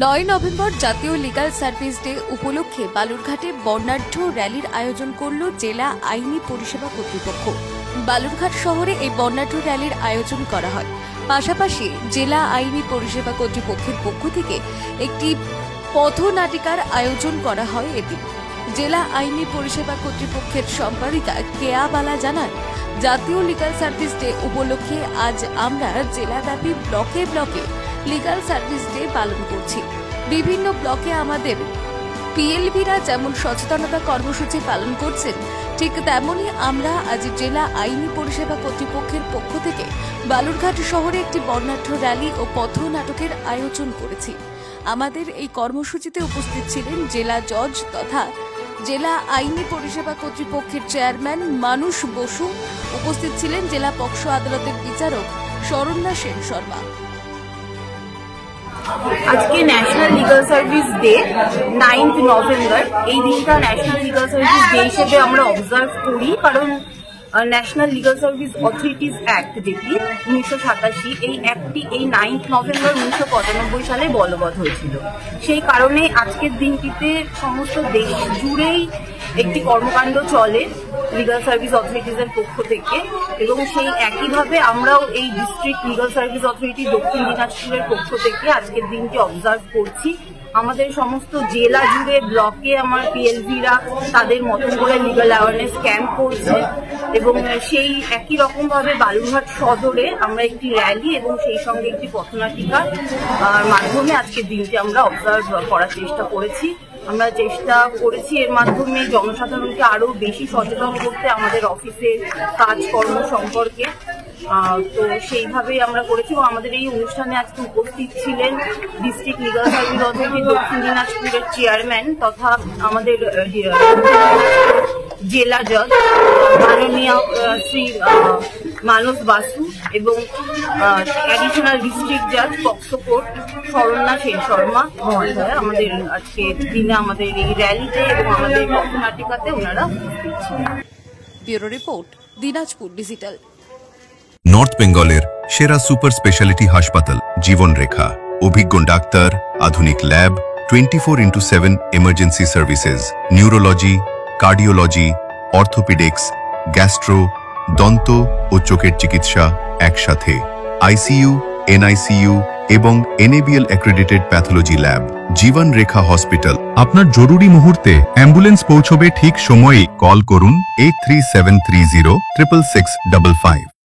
9 November জাতীয় legal service day উপলক্ষে বালুরঘাটে বর্ণাঢ্য র্যালির আয়োজন করল জেলা আইনি পরিষেবা কর্তৃপক্ষ। বালুরঘাট শহরে এই বর্ণাঢ্য র্যালির আয়োজন করা হয়। পাশাপাশি জেলা আইনি পরিষেবা কর্তৃপক্ষের পক্ষ থেকে একটি পথনাটিকার আয়োজন করা হয়। এদিন জেলা আইনি পরিষেবা কর্তৃপক্ষের সম্পাদিকা কেয়া বালা জানান, জাতীয় লিগাল সার্ভিস ডে উপলক্ষে আজ আমরা জেলাব্যাপী ব্লকে ব্লকে লিগাল সার্ভিস ডে পালন করছি। বিভিন্ন ব্লকে আমাদের পিএলভিরা যেমন সচেতনতা কর্মসূচি পালন করছেন, ঠিক তেমনি আমরা আজ জেলা আইনি পরিষেবা কর্তৃপক্ষের পক্ষ থেকে বালুরঘাট শহরে একটি বর্ণাঢ্য র্যালি ও পথনাটকের আয়োজন করেছি। আমাদের এই কর্মসূচিতে উপস্থিত ছিলেন জেলা জজ তথা জেলা আইনি পরিষেবা কর্তৃপক্ষের চেয়ারম্যান মানুষ বসু, উপস্থিত ছিলেন জেলা পক্সো আদালতের বিচারক শরণ্যা সেন শর্মা। আজকে national legal service day 9 November. এই দিনটা ন্যাশনাল লিগাল সার্ভিস ডে হিসেবে আমরা অবজার্ভ করি, কারণ national legal service authorities act যেটি 1987, এই অ্যাক্টটি এই 9 নভেম্বর 1995 সালে বলবৎ হয়েছিল। সেই কারণে আজকের দিনটিতে সমস্ত দেশ জুড়েই একটি কর্মকাণ্ড চলে লিগাল সার্ভিস অথরিটিজের পক্ষ থেকে, এবং সেই একইভাবে আমরাও এই ডিস্ট্রিক্ট লিগাল সার্ভিস অথরিটি দক্ষিণ দিনাজপুরের পক্ষ থেকে আজকের দিনটি অবজার্ভ করছি। আমাদের সমস্ত জেলা জুড়ে ব্লকে আমার পিএলভিরা তাদের মতন করে লিগাল অ্যাওয়ারনেস ক্যাম্প করছে, এবং সেই একই রকম ভাবে বালুরঘাট সদরে আমরা একটি র্যালি এবং সেই সঙ্গে একটি পথনাটিকার মাধ্যমে আজকের দিনটি আমরা অবজার্ভ করার চেষ্টা করেছি। আমরা চেষ্টা করেছি এর মাধ্যমে জনসাধারণকে আরো বেশি সচেতন করতে আমাদের অফিসের কাজকর্ম সম্পর্কে। তো সেইভাবেই আমরা করেছি, এবং আমাদের এই অনুষ্ঠানে আজকে উপস্থিত ছিলেন ডিস্ট্রিক্ট লিগাল সার্ভিস অথরিটি দক্ষিণ দিনাজপুরের চেয়ারম্যান তথা আমাদের জেলা জজ মাননীয় শ্রী মানস বাসু, এবং অ্যাডিশনাল ডিস্ট্রিক্ট জাজ পক্সো কোর্ট শরণ্যা সেন শর্মা মহোদয় আমাদের আজকে দিনে আমাদের এই র্যালিতে এবং আমাদের পথনাটিকাতে ওনারা উপস্থিত ছিলেন। Bureau report, Dinajpur digital. North বেঙ্গলের সেরা সুপার স্পেশালিটি হাসপাতাল জীবন রেখা, অভিজ্ঞ ডাক্তার, আধুনিক lab, 24x7 emergency services, neurology, cardiology, orthopaedics, gastro, দন্ত ও চোখের চিকিৎসা একসাথে, আইসিইউ, এনআইসিইউ এবং এনএবিএল অ্যাক্রেডিটেড প্যাথোলজি ল্যাব। জীবন রেখা হসপিটাল। আপনার জরুরি মুহূর্তে অ্যাম্বুলেন্স পৌঁছবে ঠিক সময়েই। কল করুন 83730 66655।